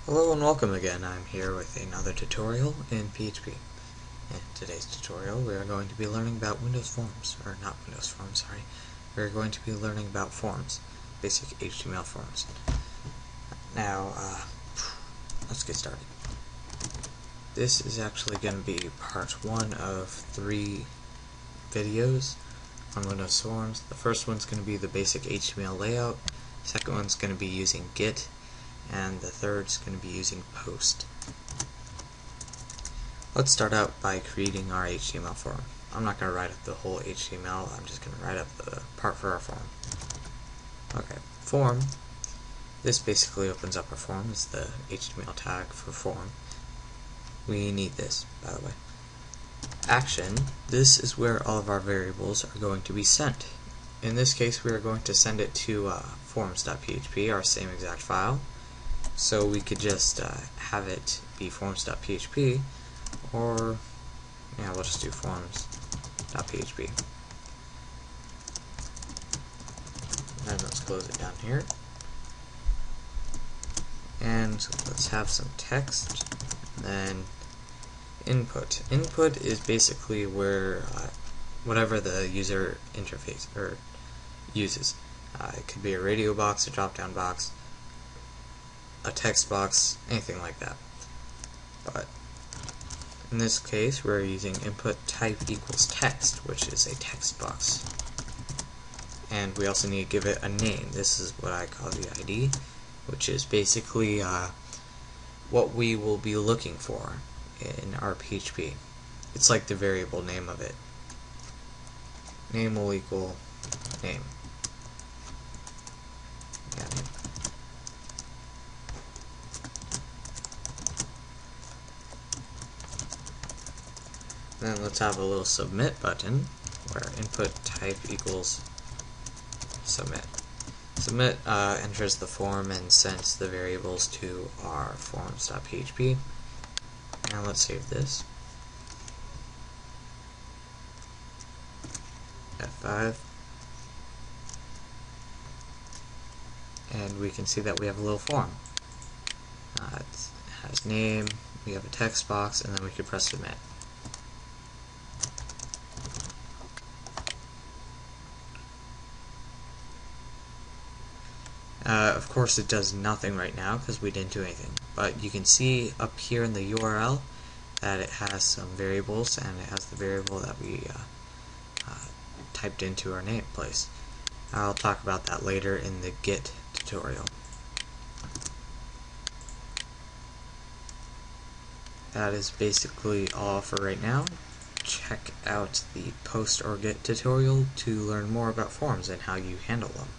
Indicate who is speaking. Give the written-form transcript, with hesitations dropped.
Speaker 1: Hello and welcome again. I'm here with another tutorial in PHP. In today's tutorial we are going to be learning about Windows Forms, or not Windows Forms, sorry. We're going to be learning about forms, basic HTML forms. Now, let's get started. This is actually going to be part 1 of 3 videos on Windows Forms. The first one's going to be the basic HTML layout, second one's going to be using Git, and the third is going to be using post. Let's start out by creating our HTML form. I'm not going to write up the whole HTML, I'm just going to write up the part for our form. Okay, form. This basically opens up our form. It's the HTML tag for form. We need this, by the way. Action. This is where all of our variables are going to be sent. In this case, we are going to send it to forms.php, our same exact file. So we could just have it be forms.php, or yeah, we'll just do forms.php. And let's close it down here. And let's have some text. Then input. Input is basically where whatever the user interface or uses. It could be a radio box, a drop-down box, a text box, anything like that. But in this case, we're using input type equals text, which is a text box. And we also need to give it a name. This is what I call the ID, which is basically what we will be looking for in our PHP. It's like the variable name of it. Name will equal name. Yeah, name. Then let's have a little submit button where input type equals submit. Submit enters the form and sends the variables to our forms.php. Now let's save this. F5. And we can see that we have a little form. It has name, we have a text box, and then we can press submit. Of course it does nothing right now because we didn't do anything, but you can see up here in the URL that it has some variables, and it has the variable that we typed into our name place. I'll talk about that later in the Git tutorial. That is basically all for right now. Check out the post or Git tutorial to learn more about forms and how you handle them.